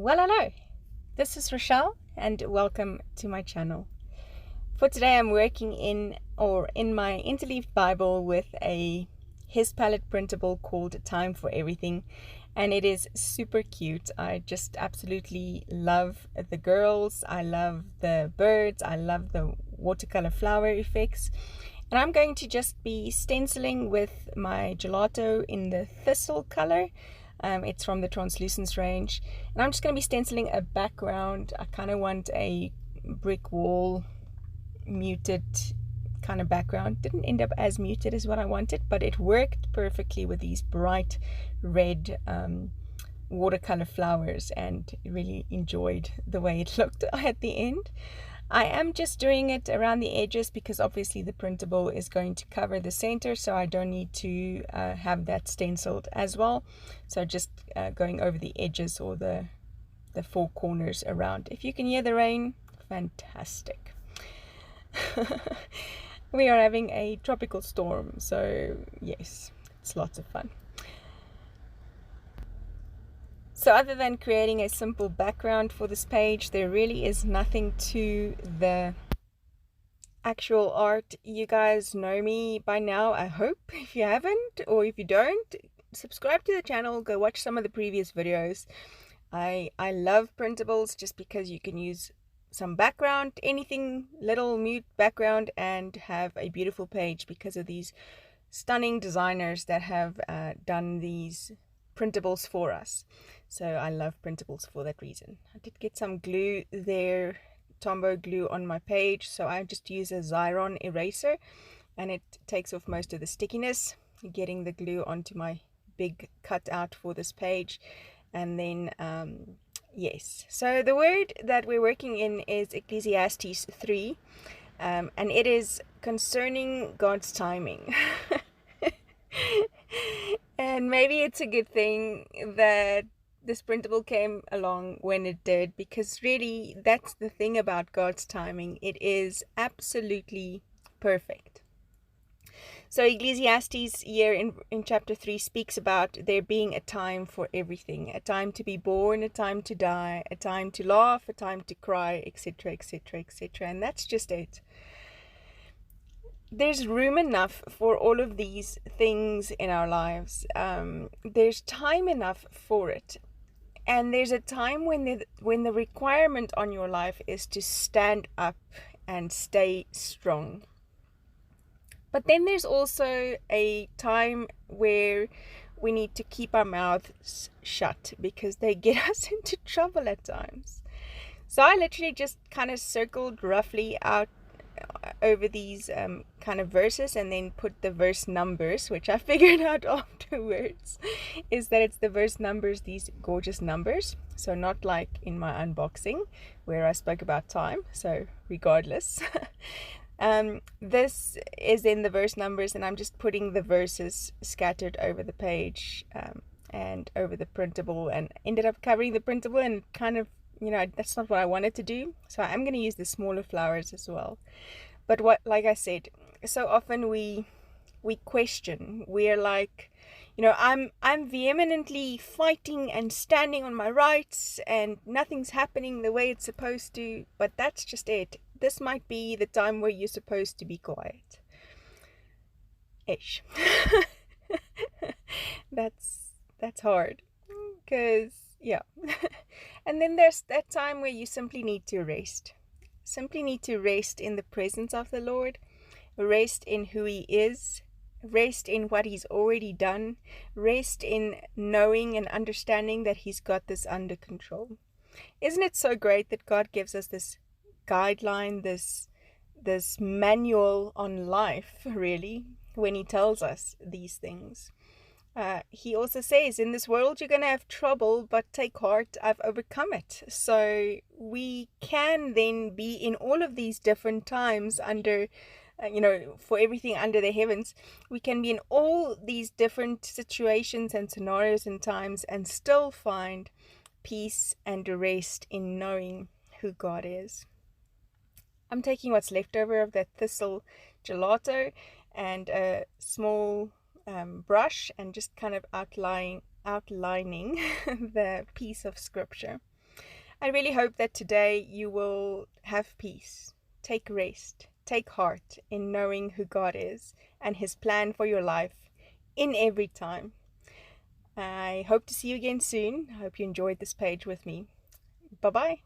Well, hello, this is Rochelle and welcome to my channel. For today I'm working in my Interleaf Bible with a His Palette printable called Time for Everything, and it is super cute. I just absolutely love the girls, I love the birds, I love the watercolor flower effects, and I'm going to just be stenciling with my Gelato in the thistle color. It's from the translucence range, and I'm just going to be stenciling a background. I kind of want a brick wall muted kind of background. Didn't end up as muted as what I wanted, but it worked perfectly with these bright red watercolor flowers, and really enjoyed the way it looked at the end. I am just doing it around the edges because obviously the printable is going to cover the center, so I don't need to have that stenciled as well. So just going over the edges or the four corners around. If you can hear the rain, fantastic. We are having a tropical storm, so yes, it's lots of fun. So other than creating a simple background for this page, there really is nothing to the actual art. You guys know me by now, I hope. If you haven't, or if you don't, subscribe to the channel, go watch some of the previous videos. I love printables just because you can use some background, anything, little mute background, and have a beautiful page because of these stunning designers that have done these printables for us. So I love printables for that reason. I did get some glue there, Tombow glue, on my page, so I just use a Xyron eraser and it takes off most of the stickiness, getting the glue onto my big cutout for this page. And then yes, so the word that we're working in is Ecclesiastes 3, and it is concerning God's timing. And maybe it's a good thing that this printable came along when it did, because really that's the thing about God's timing. It is absolutely perfect. So Ecclesiastes here in chapter 3 speaks about there being a time for everything, a time to be born, a time to die, a time to laugh, a time to cry, etc., etc., etc. And that's just it. There's room enough for all of these things in our lives. There's time enough for it. And there's a time when the requirement on your life is to stand up and stay strong. But then there's also a time where we need to keep our mouths shut because they get us into trouble at times. So I literally just kind of circled roughly out over these kind of verses, and then put the verse numbers, which I figured out afterwards is that it's the verse numbers, these gorgeous numbers. So not like in my unboxing where I spoke about time, so regardless. This is in the verse numbers, and I'm just putting the verses scattered over the page and over the printable, and ended up covering the printable, and kind of, you know, that's not what I wanted to do. So I'm going to use the smaller flowers as well. But like I said, so often we question. We're like, you know, I'm vehemently fighting and standing on my rights, and nothing's happening the way it's supposed to. But that's just it. This might be the time where you're supposed to be quiet. Ish. That's hard. Because, yeah. And then there's that time where you simply need to rest. Simply need to rest in the presence of the Lord. Rest in who He is. Rest in what He's already done. Rest in knowing and understanding that He's got this under control. Isn't it so great that God gives us this guideline, this manual on life, really, when He tells us these things? He also says, in this world you're going to have trouble, but take heart, I've overcome it. So we can then be in all of these different times under, for everything under the heavens. We can be in all these different situations and scenarios and times and still find peace and rest in knowing who God is. I'm taking what's left over of that thistle gelato and a small brush, and just kind of outlining the piece of scripture. I really hope that today you will have peace, take rest, take heart in knowing who God is and His plan for your life in every time. I hope to see you again soon. I hope you enjoyed this page with me. Bye-bye.